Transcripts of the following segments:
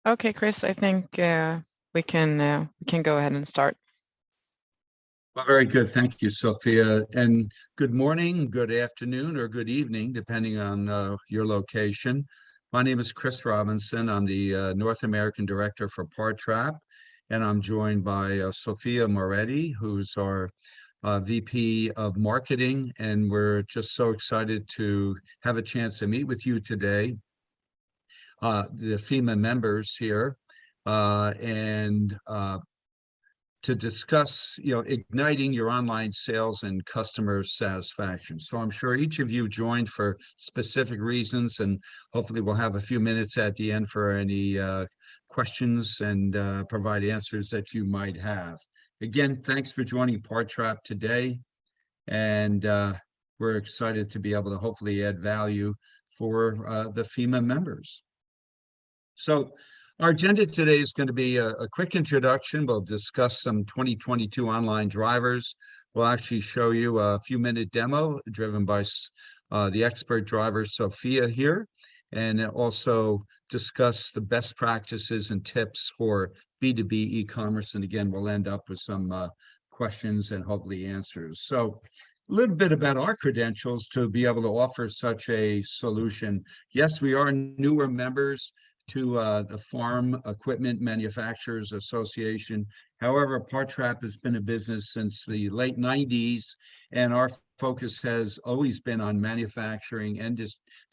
Okay, Chris, I think we can go ahead and start. Well, very good. Thank you, Sophia. And good morning, good afternoon, or good evening, depending on your location. My name is Chris Robinson. I'm the North American Director for Parttrap, and I'm joined by Sofia Moretti, who's our VP of Marketing. And we're just so excited to have a chance to meet with you today, the FEMA members here, and to discuss, igniting your online sales and customer satisfaction. So I'm sure each of you joined for specific reasons, and hopefully we'll have a few minutes at the end for any questions and provide answers that you might have. Again, thanks for joining Parttrap today, and we're excited to be able to hopefully add value for the FEMA members. So our agenda today is going to be a quick introduction. We'll discuss some 2022 online drivers. We'll actually show you a few-minute demo driven by the expert driver, Sophia, here, and also discuss the best practices and tips for B2B e-commerce. And again, we'll end up with some questions and hopefully answers. So a little bit about our credentials to be able to offer such a solution. Yes, we are newer members to the Farm Equipment Manufacturers Association. However, Parttrap has been in business since the late 90s, and our focus has always been on manufacturing and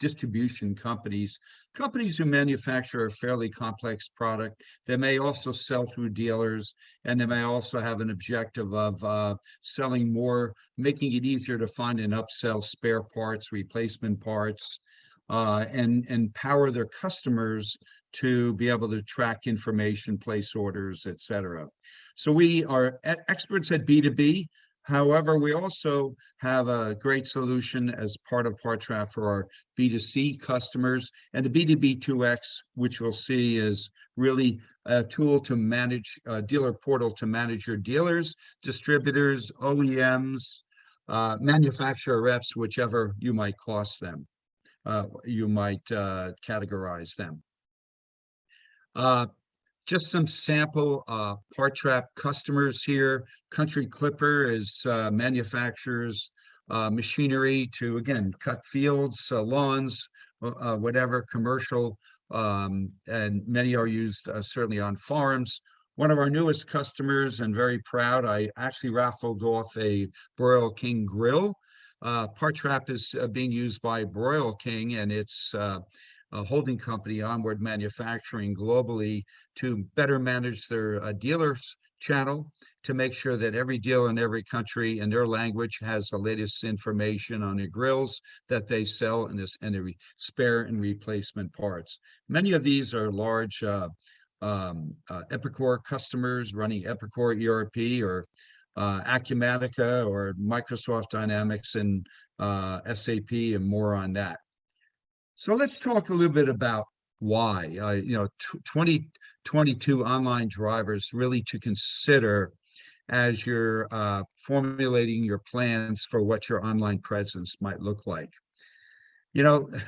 distribution companies who manufacture a fairly complex product. They may also sell through dealers, and they may also have an objective of selling more, making it easier to find and upsell spare parts, replacement parts, and empower their customers to be able to track information, place orders, etc. So we are experts at B2B. However, we also have a great solution as part of Parttrap for our B2C customers, and the B2B2X, which we'll see is really a tool to manage, a dealer portal to manage your dealers, distributors, OEMs, manufacturer reps, whichever you might cost them. You might categorize them. Just some sample Parttrap customers here. Country Clipper is manufactures machinery to, again, cut fields, lawns, whatever, commercial, and many are used certainly on farms. One of our newest customers, and very proud, I actually raffled off a Broil King grill. Parttrap is being used by Broil King and its a holding company, Onward Manufacturing, globally to better manage their dealers channel, to make sure that every dealer in every country in their language has the latest information on the grills that they sell and the spare and replacement parts. Many of these are large Epicor customers running Epicor ERP or Acumatica or Microsoft Dynamics and SAP and more on that. So let's talk a little bit about why, 2022 online drivers really to consider as you're formulating your plans for what your online presence might look like.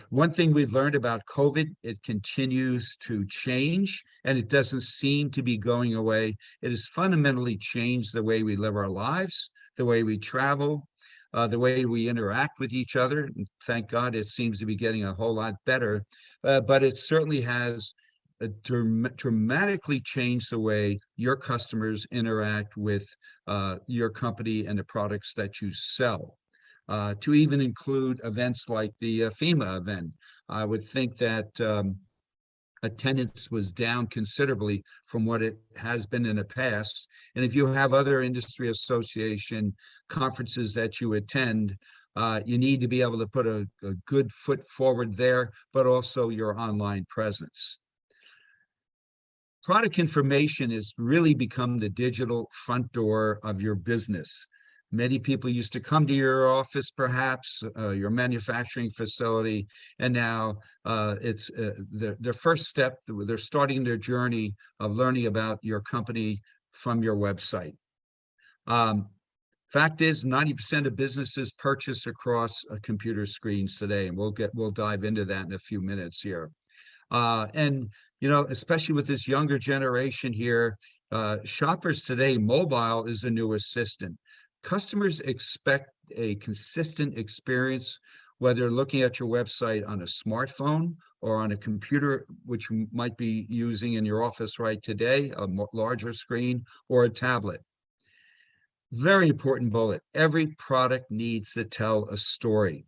One thing we've learned about COVID, it continues to change and it doesn't seem to be going away. It has fundamentally changed the way we live our lives, the way we travel, the way we interact with each other. And thank God it seems to be getting a whole lot better, but it certainly has dramatically changed the way your customers interact with your company and the products that you sell. To even include events like the FEMA event. I would think that attendance was down considerably from what it has been in the past. And if you have other industry association conferences that you attend, you need to be able to put a good foot forward there, but also your online presence. Product information has really become the digital front door of your business. Many people used to come to your office, perhaps your manufacturing facility, and now it's their first step. They're starting their journey of learning about your company from your website. Fact is, 90% of businesses purchase across computer screens today, and we'll dive into that in a few minutes here. And, you know, especially with this younger generation here, shoppers today, mobile is the new assistant. Customers expect a consistent experience, whether looking at your website on a smartphone or on a computer, which you might be using in your office right today, a larger screen, or a tablet. Very important bullet. Every product needs to tell a story.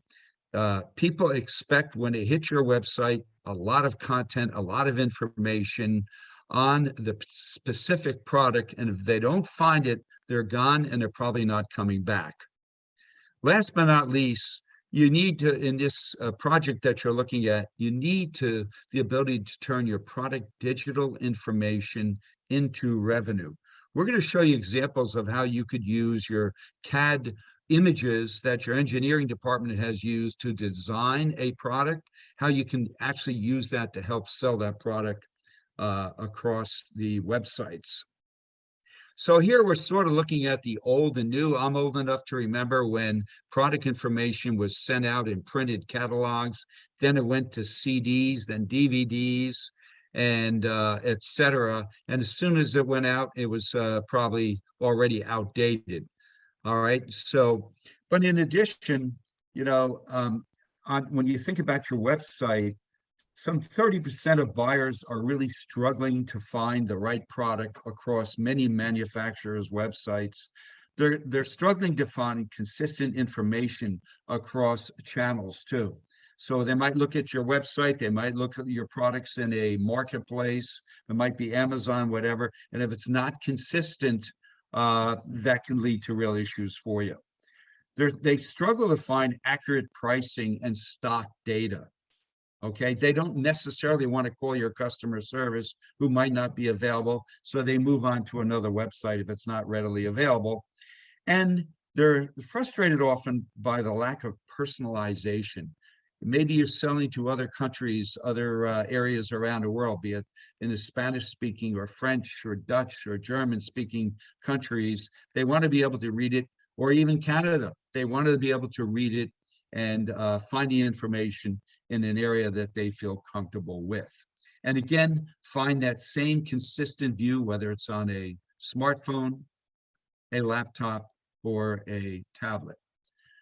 People expect when they hit your website, a lot of content, a lot of information on the specific product. And if they don't find it, they're gone and they're probably not coming back. Last but not least, you need to, in this project that you're looking at, you need the ability to turn your product digital information into revenue. We're going to show you examples of how you could use your CAD images that your engineering department has used to design a product, how you can actually use that to help sell that product across the websites. So here we're sort of looking at the old and new. I'm old enough to remember when product information was sent out in printed catalogs, then it went to CDs, then DVDs, and et cetera. And as soon as it went out, it was probably already outdated. All right. So, but in addition, you know, when you think about your website, some 30% of buyers are really struggling to find the right product across many manufacturers' websites. They're struggling to find consistent information across channels too. So they might look at your website, they might look at your products in a marketplace, it might be Amazon, whatever. And if it's not consistent, that can lead to real issues for you. They struggle to find accurate pricing and stock data. Okay, they don't necessarily want to call your customer service who might not be available, so they move on to another website if it's not readily available. And they're frustrated often by the lack of personalization. Maybe you're selling to other countries, other areas around the world, be it in the Spanish-speaking or French or Dutch or German-speaking countries. They want to be able to read it, or even Canada. They want to be able to read it and find the information in an area that they feel comfortable with. And again, find that same consistent view, whether it's on a smartphone, a laptop, or a tablet.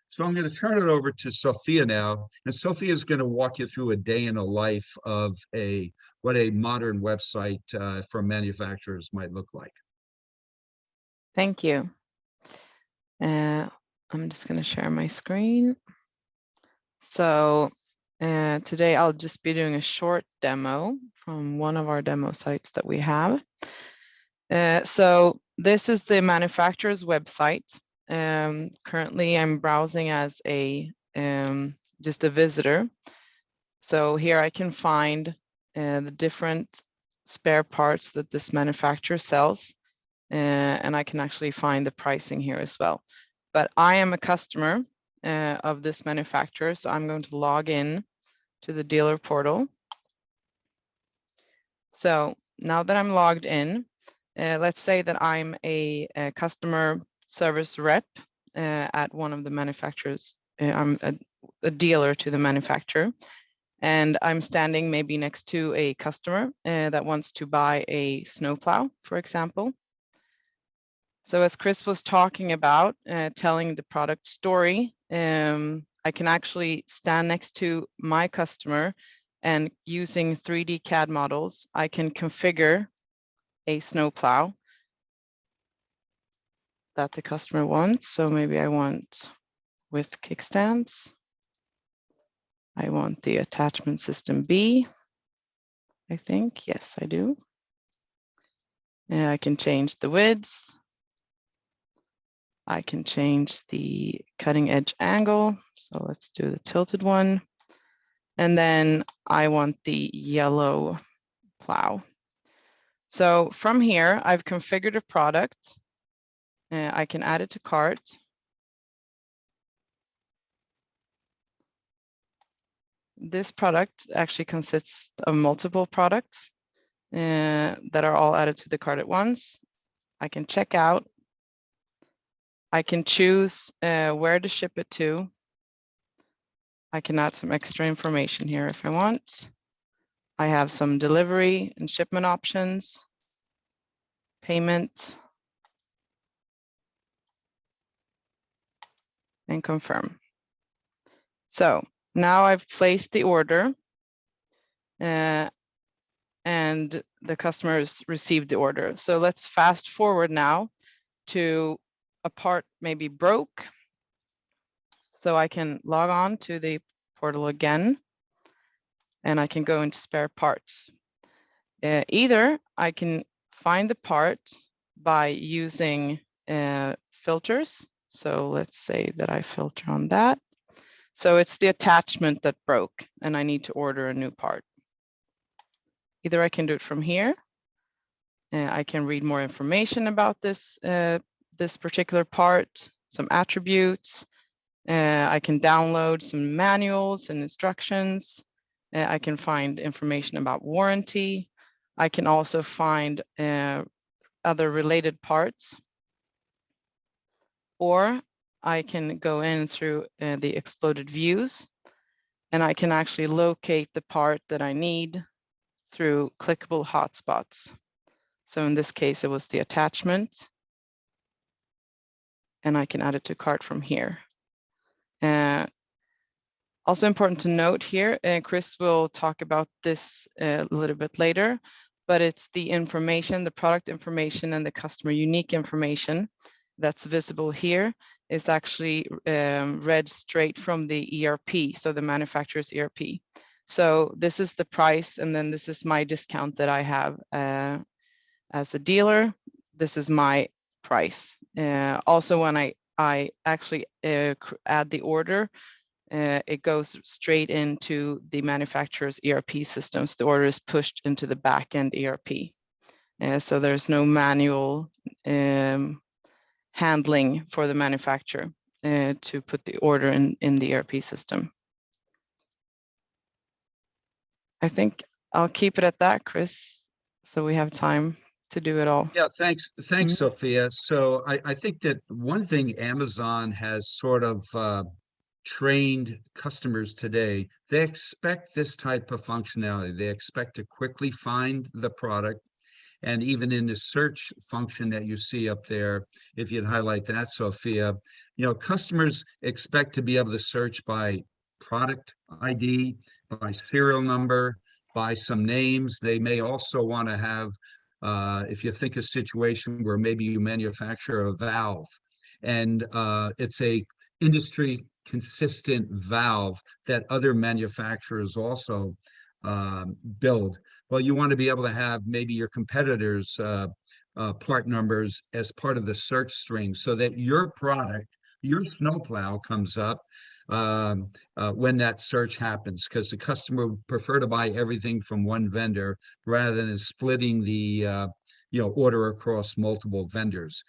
So I'm going to turn it over to Sofia now, and Sofia is going to walk you through a day in the life of what a modern website for manufacturers might look like. Thank you. I'm just going to share my screen. So today I'll just be doing a short demo from one of our demo sites that we have. So this is the manufacturer's website. Currently I'm browsing as just a visitor. So here I can find the different spare parts that this manufacturer sells, and I can actually find the pricing here as well. But I am a customer of this manufacturer, so I'm going to log in to the dealer portal. So now that I'm logged in, let's say that I'm a customer service rep at one of the manufacturers. I'm a dealer to the manufacturer, and I'm standing maybe next to a customer that wants to buy a snowplow, for example. So as Chris was talking about, telling the product story, I can actually stand next to my customer, and using 3D CAD models, I can configure a snowplow that the customer wants. So maybe I want with kickstands. I want the attachment system B, I think. Yes, I do. I can change the width. I can change the cutting edge angle. So let's do the tilted one. And then I want the yellow plow. So from here, I've configured a product. I can add it to cart. This product actually consists of multiple products that are all added to the cart at once. I can check out. I can choose where to ship it to. I can add some extra information here if I want. I have some delivery and shipment options, payment, and confirm. So now I've placed the order and the customers received the order. So let's fast forward now to a part maybe broke. So I can log on to the portal again, and I can go into spare parts. Either I can find the part by using filters. So let's say that I filter on that. So it's the attachment that broke and I need to order a new part. Either I can do it from here. I can read more information about this, this particular part, some attributes. I can download some manuals and instructions. I can find information about warranty. I can also find other related parts. Or I can go in through the exploded views, and I can actually locate the part that I need through clickable hotspots. So in this case, it was the attachment, and I can add it to cart from here. Also important to note here, and Chris will talk about this a little bit later, but it's the information, the product information and the customer unique information that's visible here is actually read straight from the ERP, so the manufacturer's ERP. So this is the price, and then this is my discount that I have as a dealer. This is my price. Also, when I actually add the order, it goes straight into the manufacturer's ERP systems. The order is pushed into the back-end ERP. So there's no manual handling for the manufacturer to put the order in the ERP system. I think I'll keep it at that, Chris, so we have time to do it all. Yeah, thanks, Sophia. So I think that one thing Amazon has sort of trained customers today, they expect this type of functionality. They expect to quickly find the product. And even in the search function that you see up there, if you'd highlight that, Sophia, you know, customers expect to be able to search by product ID, by serial number, by some names. They may also want to have, if you think a situation where maybe you manufacture a valve and it's a industry consistent valve that other manufacturers also build. Well, you want to be able to have maybe your competitors' part numbers as part of the search string so that your product, your snowplow comes up when that search happens, because the customer would prefer to buy everything from one vendor rather than splitting the order across multiple vendors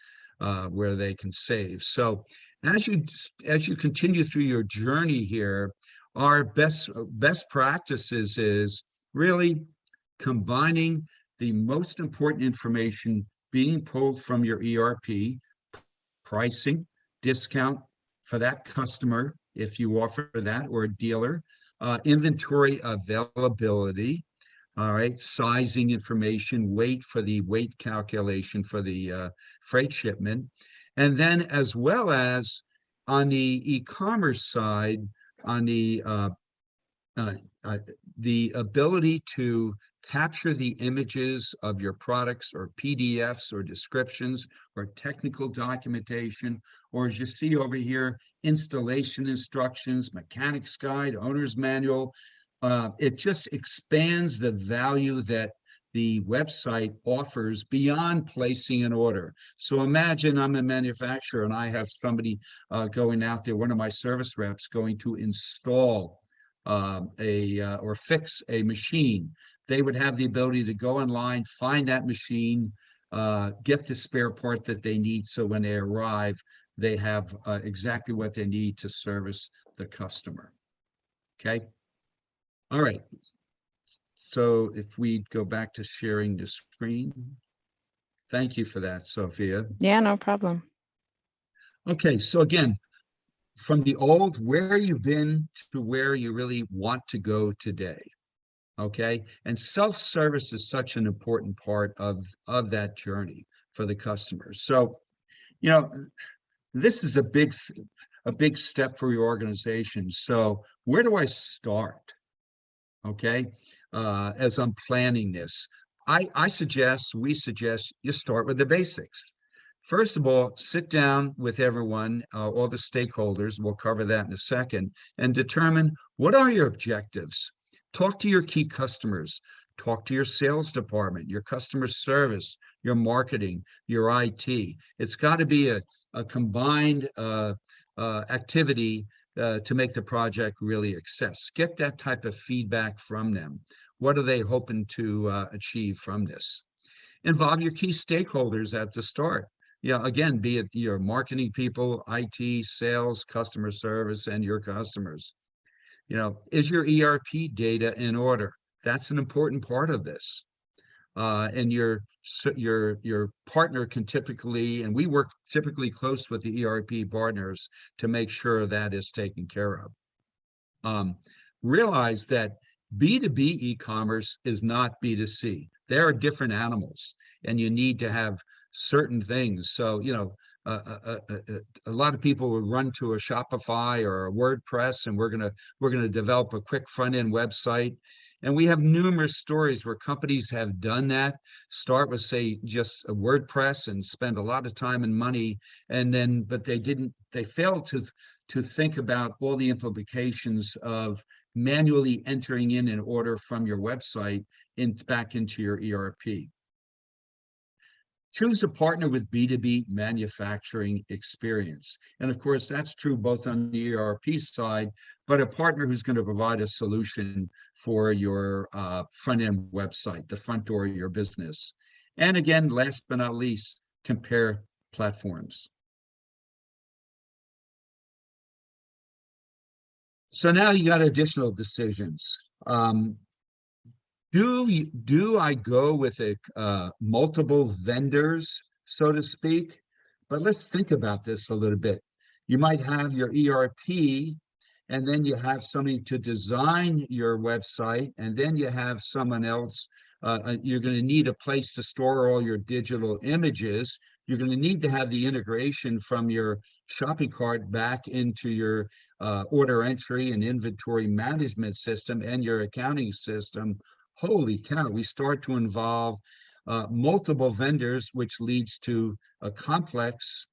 where they can save. So as you continue through your journey here, our best practices is really combining the most important information being pulled from your ERP, pricing, discount for that customer, if you offer that, or a dealer, inventory availability, all right, sizing information, weight for the weight calculation for the freight shipment, and then as well as on the e-commerce side, on the ability to capture the images of your products or PDFs or descriptions or technical documentation, or as you see over here, installation instructions, mechanic's guide, owner's manual. It just expands the value that the website offers beyond placing an order. So imagine I'm a manufacturer and I have somebody going out there, one of my service reps going to install or fix a machine. They would have the ability to go online, find that machine, get the spare part that they need. So when they arrive, they have exactly what they need to service the customer. Okay. All right. So if we go back to sharing the screen. Thank you for that, Sophia. Yeah, no problem. Okay. So again, from the old, where you've been to where you really want to go today. okay? And self-service is such an important part of that journey for the customers. So, you know, this is a big step for your organization. So where do I start? Okay, as I'm planning this, we suggest you start with the basics. First of all, sit down with everyone, all the stakeholders, we'll cover that in a second, and determine what are your objectives. Talk to your key customers, talk to your sales department, your customer service, your marketing, your IT. It's got to be a combined activity to make the project really a success. Get that type of feedback from them. What are they hoping to achieve from this? Involve your key stakeholders at the start. Yeah, again, be it your marketing people, IT, sales, customer service, and your customers. You know, is your ERP data in order? That's an important part of this. And your partner can typically, and we work typically close with the ERP partners to make sure that is taken care of. Realize that B2B e-commerce is not B2C. There are different animals, and you need to have certain things. So, you know, a lot of people will run to a Shopify or a WordPress, and we're gonna develop a quick front end website. And we have numerous stories where companies have done that. Start with, say, just a WordPress and spend a lot of time and money, and then but they failed to think about all the implications of manually entering in an order from your website back into your ERP. Choose a partner with B2B manufacturing experience. And of course, that's true both on the ERP side, but a partner who's going to provide a solution for your front-end website, the front door of your business. And again, last but not least, compare platforms. So now you got additional decisions. Do I go with multiple vendors, so to speak? But let's think about this a little bit. You might have your ERP, and then you have somebody to design your website, and then you have someone else. You're going to need a place to store all your digital images. You're going to need to have the integration from your shopping cart back into your order entry and inventory management system and your accounting system. Holy cow, we start to involve multiple vendors, which leads to a complex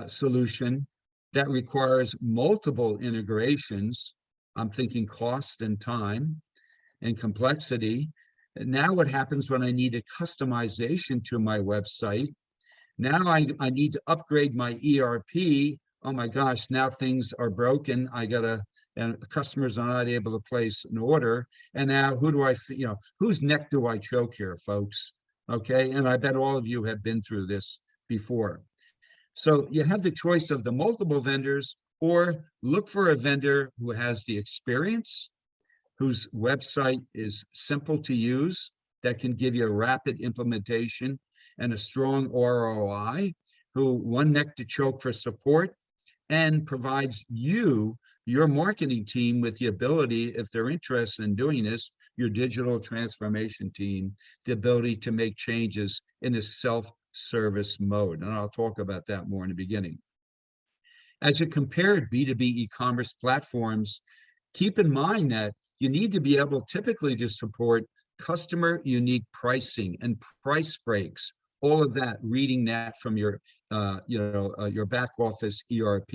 solution that requires multiple integrations. I'm thinking cost and time and complexity. And now what happens when I need a customization to my website? Now I need to upgrade my ERP. Oh my gosh, now things are broken. And customers are not able to place an order. And now whose neck do I choke here, folks? Okay, and I bet all of you have been through this before. So you have the choice of the multiple vendors, or look for a vendor who has the experience, whose website is simple to use, that can give you a rapid implementation and a strong ROI, who one neck to choke for support, and provides your marketing team with the ability, if they're interested in doing this, your digital transformation team, the ability to make changes in a self-service mode. And I'll talk about that more in the beginning. As you compare B2B e-commerce platforms, keep in mind that you need to be able typically to support customer unique pricing and price breaks, all of that, reading that from your back office ERP.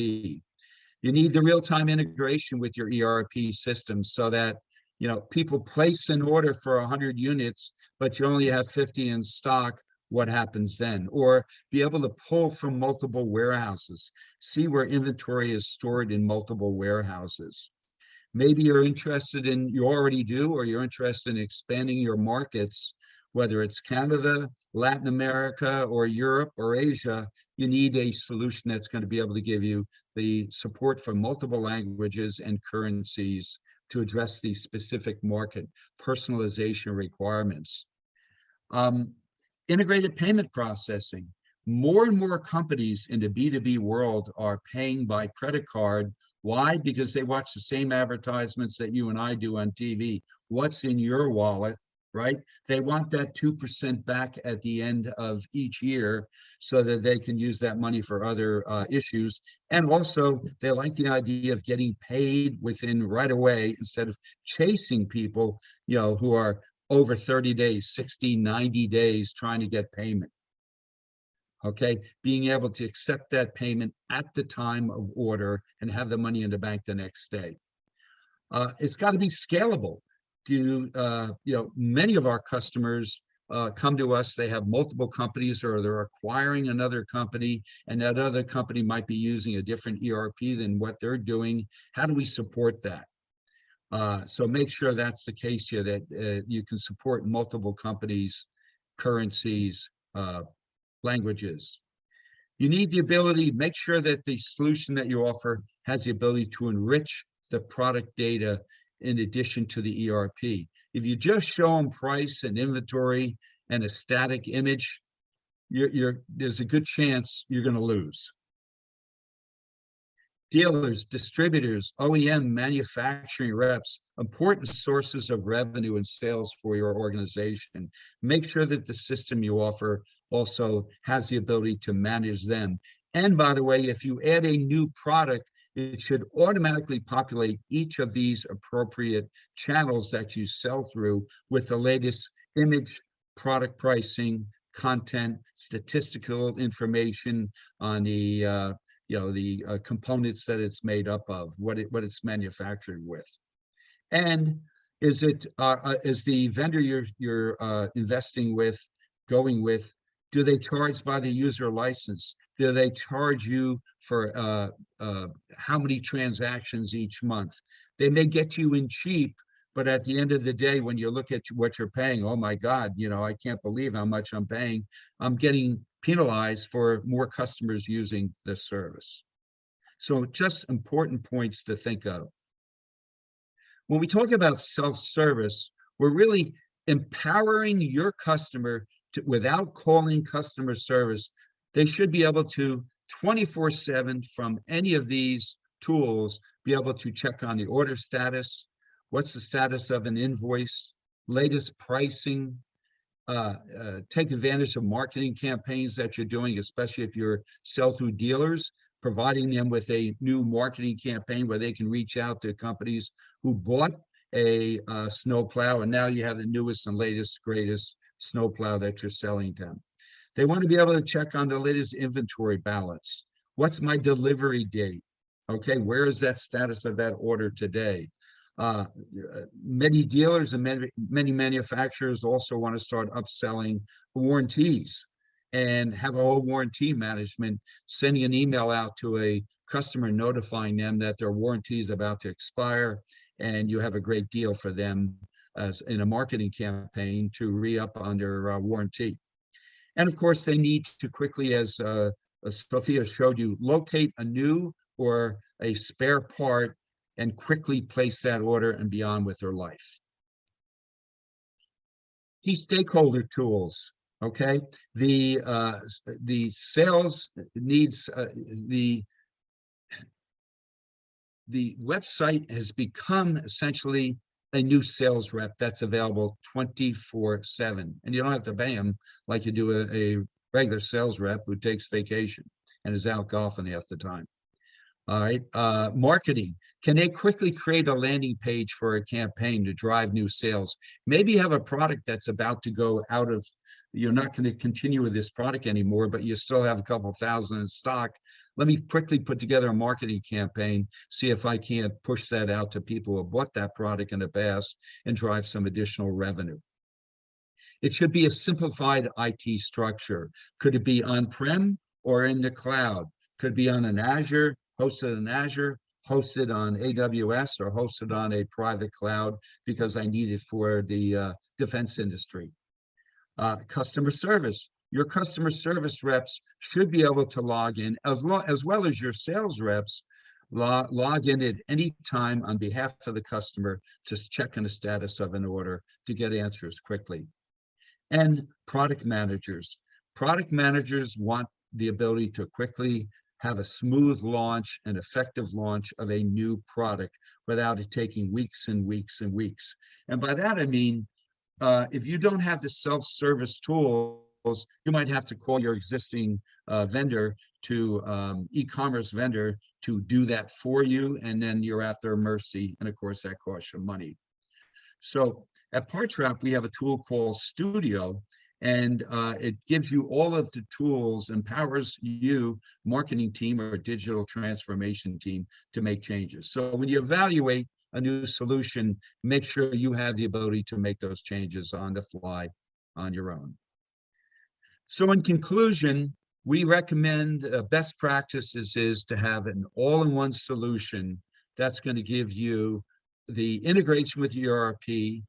You need the real-time integration with your ERP system so that, people place an order for 100 units, but you only have 50 in stock. What happens then? Or be able to pull from multiple warehouses, see where inventory is stored in multiple warehouses. Maybe you already do, or you're interested in expanding your markets, whether it's Canada, Latin America, or Europe, or Asia. You need a solution that's going to be able to give you the support for multiple languages and currencies to address these specific market personalization requirements. Integrated payment processing. More and more companies in the B2B world are paying by credit card Why? Because they watch the same advertisements that you and I do on TV. What's in your wallet, right? They want that 2% back at the end of each year so that they can use that money for other issues. And also, they like the idea of getting paid within right away instead of chasing people, who are over 30 days, 60, 90 days trying to get payment. Okay, being able to accept that payment at the time of order and have the money in the bank the next day. It's got to be scalable. Many of our customers come to us, they have multiple companies or they're acquiring another company, and that other company might be using a different ERP than what they're doing. How do we support that? So make sure that's the case here, that you can support multiple companies, currencies, languages. You need the ability, make sure that the solution that you offer has the ability to enrich the product data in addition to the ERP. If you just show them price and inventory and a static image, there's a good chance you're going to lose. Dealers, distributors, OEM, manufacturing reps, important sources of revenue and sales for your organization. Make sure that the system you offer also has the ability to manage them. And by the way, if you add a new product, it should automatically populate each of these appropriate channels that you sell through with the latest image, product pricing, content, statistical information on the components that it's made up of, what it's manufactured with. And is the vendor you're investing with, going with, do they charge by the user license? Do they charge you for how many transactions each month? They may get you in cheap, but at the end of the day, when you look at what you're paying, oh my God, I can't believe how much I'm paying. I'm getting penalized for more customers using this service. So just important points to think of. When we talk about self-service, we're really empowering your customer to, without calling customer service, they should be able to 24/7 from any of these tools, be able to check on the order status, what's the status of an invoice, latest pricing, take advantage of marketing campaigns that you're doing, especially if you're sell-through dealers, providing them with a new marketing campaign where they can reach out to companies who bought a snowplow, and now you have the newest and latest, greatest snowplow that you're selling them. They want to be able to check on the latest inventory balance. What's my delivery date? Okay, where is that status of that order today? Many dealers and many manufacturers also want to start upselling warranties and have a whole warranty management, sending an email out to a customer notifying them that their warranty is about to expire, and you have a great deal for them as in a marketing campaign to re-up on their warranty. And of course, they need to quickly, as Sophia showed you, locate a new or a spare part and quickly place that order and be on with their life. Key stakeholder tools, okay? The sales needs, the website has become essentially a new sales rep that's available 24/7. And you don't have to pay them like you do a regular sales rep who takes vacation and is out golfing half the time. All right, marketing. Can they quickly create a landing page for a campaign to drive new sales? Maybe you have a product that's about to go out of, you're not going to continue with this product anymore, but you still have a couple thousand in stock. Let me quickly put together a marketing campaign, see if I can't push that out to people who bought that product in the past and drive some additional revenue. It should be a simplified IT structure. Could it be on-prem or in the cloud? Could it be on an Azure, hosted on Azure, hosted on AWS, or hosted on a private cloud because I need it for the defense industry. Customer service. Your customer service reps should be able to log in, as well as your sales reps, log in at any time on behalf of the customer to check on the status of an order to get answers quickly. And product managers. Product managers want the ability to quickly have a smooth launch, an effective launch of a new product without it taking weeks and weeks and weeks. And by that, I mean, if you don't have the self-service tools, you might have to call your existing vendor to e-commerce vendor to do that for you, and then you're at their mercy. And of course, that costs you money. So at Parttrap, we have a tool called Studio, and it gives you all of the tools, empowers you, marketing team or digital transformation team, to make changes. So when you evaluate a new solution, make sure you have the ability to make those changes on the fly on your own. So in conclusion, we recommend best practices is to have an all-in-one solution that's going to give you the integration with your ERP,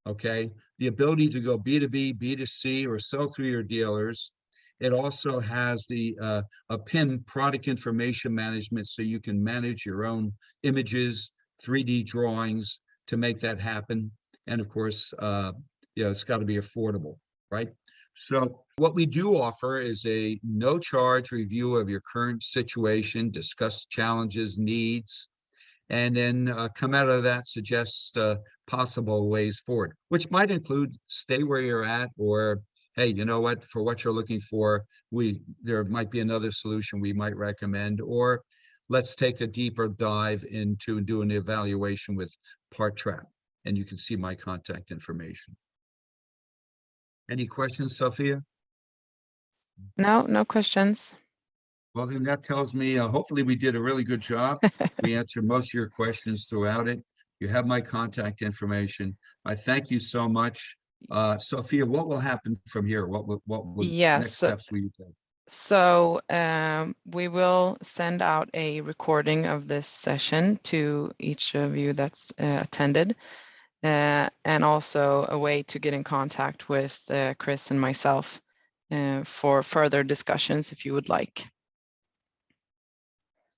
okay, the ability to go B2B, B2C, or sell through your dealers. It also has the a PIM, product information management, so you can manage your own images, 3D drawings to make that happen. And of course, it's got to be affordable, right? So what we do offer is a no-charge review of your current situation, discuss challenges, needs, and then come out of that, suggest possible ways forward, which might include stay where you're at, or hey, you know what, for what you're looking for, there might be another solution we might recommend, or let's take a deeper dive into doing the evaluation with Parttrap, and you can see my contact information. Any questions, Sophia? No questions. Well, then that tells me, hopefully we did a really good job. We answered most of your questions throughout it. You have my contact information. I thank you so much. Sophia, what will happen from here? What next steps will you take? So we will send out a recording of this session to each of you that's attended, and also a way to get in contact with Chris and myself for further discussions if you would like.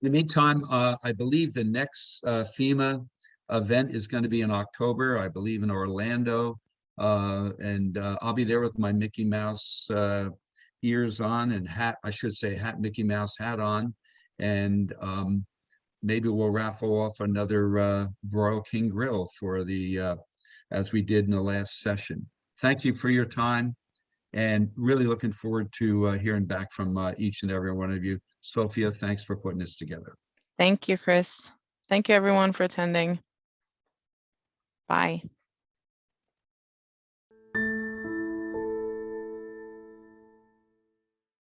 In the meantime, I believe the next FEMA event is going to be in October, I believe in Orlando, and I'll be there with my Mickey Mouse ears on and hat, I should say Mickey Mouse hat on, and maybe we'll raffle off another Royal King grill for the as we did in the last session. Thank you for your time, and really looking forward to hearing back from each and every one of you. Sophia, thanks for putting this together. Thank you, Chris. Thank you, everyone, for attending. Bye.